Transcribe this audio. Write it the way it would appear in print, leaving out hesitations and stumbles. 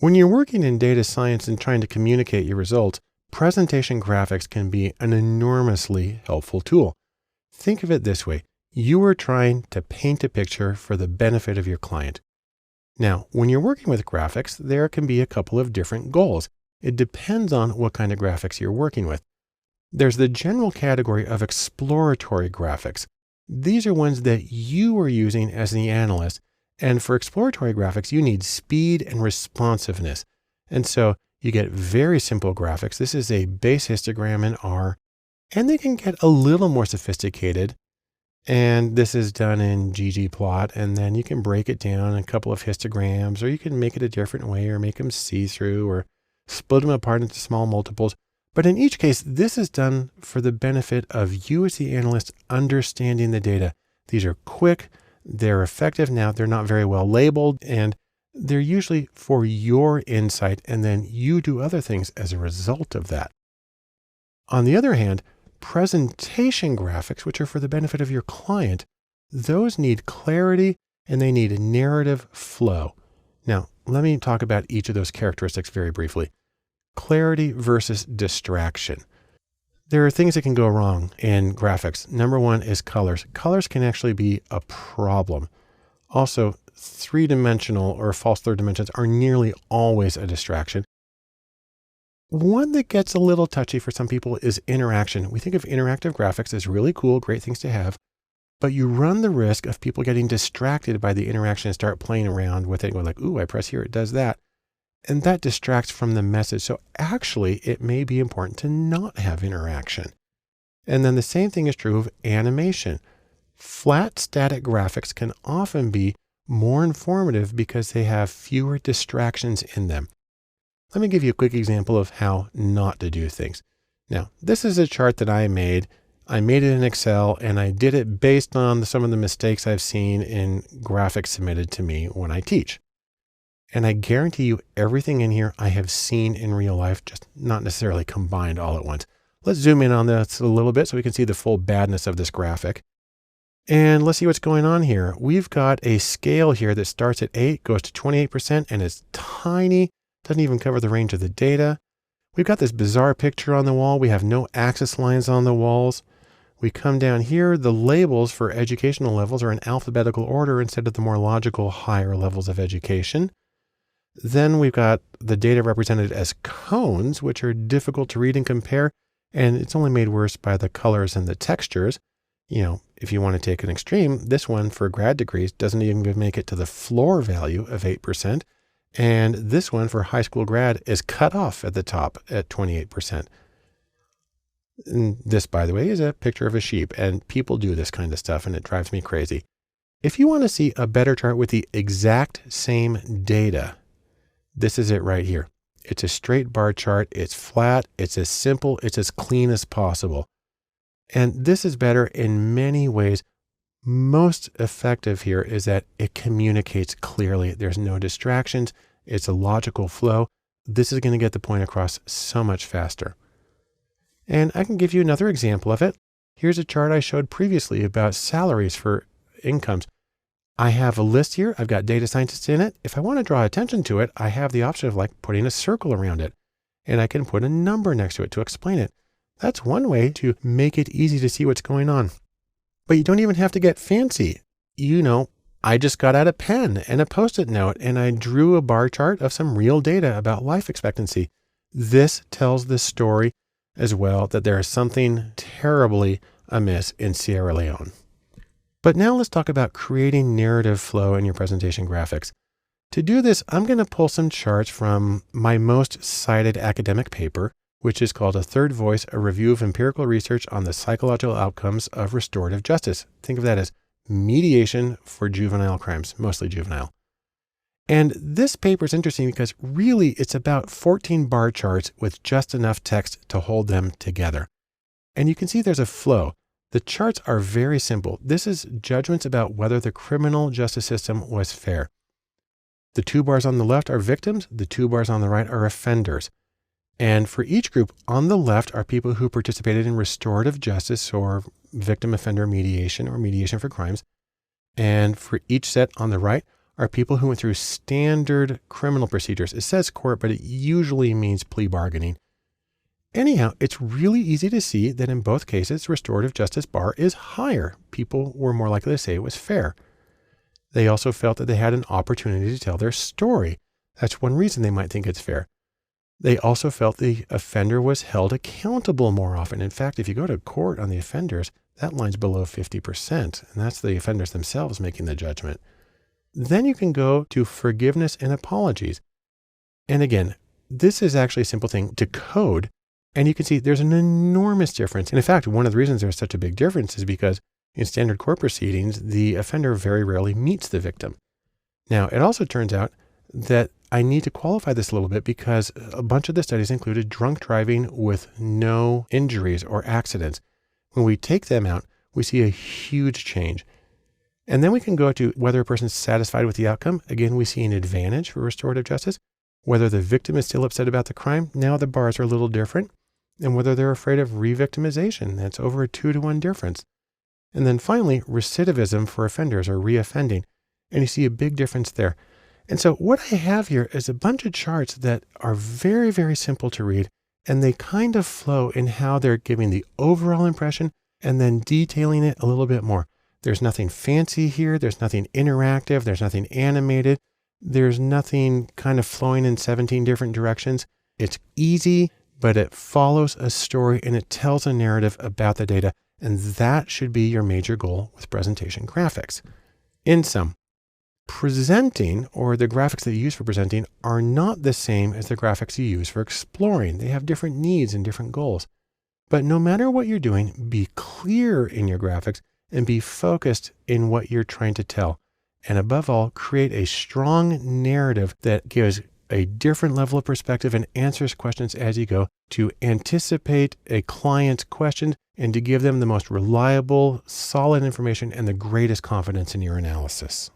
When you're working in data science and trying to communicate your results, presentation graphics can be an enormously helpful tool. Think of it this way. You are trying to paint a picture for the benefit of your client. Now, when you're working with graphics, there can be a couple of different goals. It depends on what kind of graphics you're working with. There's the general category of exploratory graphics. These are ones that you are using as the analyst. And for exploratory graphics, you need speed and responsiveness. And so you get very simple graphics. This is a base histogram in R, and they can get a little more sophisticated. And this is done in ggplot, and then you can break it down in a couple of histograms, or you can make it a different way, or make them see-through, or split them apart into small multiples. But in each case, this is done for the benefit of you as the analyst understanding the data. These are quick, they're effective. Now, they're not very well labeled, and they're usually for your insight, and then you do other things as a result of that. On the other hand, presentation graphics, which are for the benefit of your client, those need clarity and they need a narrative flow. Now, let me talk about each of those characteristics very briefly. Clarity versus distraction. There are things that can go wrong in graphics. Number one is colors. Colors can actually be a problem. Also, three-dimensional or false third dimensions are nearly always a distraction. One that gets a little touchy for some people is interaction. We think of interactive graphics as really cool, great things to have, but you run the risk of people getting distracted by the interaction and start playing around with it, going like, ooh, I press here, it does that. And that distracts from the message. So actually, it may be important to not have interaction. And then the same thing is true of animation. Flat static graphics can often be more informative because they have fewer distractions in them. Let me give you a quick example of how not to do things. Now, this is a chart that I made. I made it in Excel, and I did it based on some of the mistakes I've seen in graphics submitted to me when I teach. And I guarantee you everything in here I have seen in real life, just not necessarily combined all at once. Let's zoom in on this a little bit so we can see the full badness of this graphic. And let's see what's going on here. We've got a scale here that starts at 8, goes to 28%, and is tiny. Doesn't even cover the range of the data. We've got this bizarre picture on the wall. We have no axis lines on the walls. We come down here. The labels for educational levels are in alphabetical order instead of the more logical higher levels of education. Then we've got the data represented as cones, which are difficult to read and compare. And it's only made worse by the colors and the textures. You know, if you want to take an extreme, this one for grad degrees doesn't even make it to the floor value of 8%. And this one for high school grad is cut off at the top at 28%. And this, by the way, is a picture of a sheep, and people do this kind of stuff, and it drives me crazy. If you want to see a better chart with the exact same data, this is it right here. It's a straight bar chart. It's flat. It's as simple. It's as clean as possible. And this is better in many ways. Most effective here is that it communicates clearly. There's no distractions. It's a logical flow. This is going to get the point across so much faster. And I can give you another example of it. Here's a chart I showed previously about salaries for incomes. I have a list here. I've got data scientists in it. If I want to draw attention to it, I have the option of like putting a circle around it, and I can put a number next to it to explain it. That's one way to make it easy to see what's going on. But you don't even have to get fancy. You know, I just got out a pen and a Post-it note, and I drew a bar chart of some real data about life expectancy. This tells the story as well that there is something terribly amiss in Sierra Leone. But now let's talk about creating narrative flow in your presentation graphics. To do this, I'm going to pull some charts from my most cited academic paper, which is called A Third Voice, a review of empirical research on the psychological outcomes of restorative justice. Think of that as mediation for juvenile crimes, mostly juvenile. And this paper is interesting because really it's about 14 bar charts with just enough text to hold them together. And you can see there's a flow. The charts are very simple. This is judgments about whether the criminal justice system was fair. The 2 bars on the left are victims. The 2 bars on the right are offenders. And for each group on the left are people who participated in restorative justice or victim offender mediation or mediation for crimes. And for each set on the right are people who went through standard criminal procedures. It says court, but it usually means plea bargaining. Anyhow, it's really easy to see that in both cases, restorative justice bar is higher. People were more likely to say it was fair. They also felt that they had an opportunity to tell their story. That's one reason they might think it's fair. They also felt the offender was held accountable more often. In fact, if you go to court on the offenders, that line's below 50%, and that's the offenders themselves making the judgment. Then you can go to forgiveness and apologies. And again, this is actually a simple thing to code. And you can see there's an enormous difference. And in fact, one of the reasons there's such a big difference is because in standard court proceedings, the offender very rarely meets the victim. Now, it also turns out that I need to qualify this a little bit because a bunch of the studies included drunk driving with no injuries or accidents. When we take them out, we see a huge change. And then we can go to whether a person's satisfied with the outcome. Again, we see an advantage for restorative justice. Whether the victim is still upset about the crime, now the bars are a little different. And whether they're afraid of re-victimization, that's over a 2-to-1 difference. And then finally, recidivism for offenders or reoffending. And you see a big difference there. And so what I have here is a bunch of charts that are very, very simple to read. And they kind of flow in how they're giving the overall impression and then detailing it a little bit more. There's nothing fancy here. There's nothing interactive. There's nothing animated. There's nothing kind of flowing in 17 different directions. It's easy, but it follows a story and it tells a narrative about the data. And that should be your major goal with presentation graphics. In sum, presenting or the graphics that you use for presenting are not the same as the graphics you use for exploring. They have different needs and different goals. But no matter what you're doing, be clear in your graphics and be focused in what you're trying to tell. And above all, create a strong narrative that gives a different level of perspective and answers questions as you go to anticipate a client's question and to give them the most reliable, solid information and the greatest confidence in your analysis.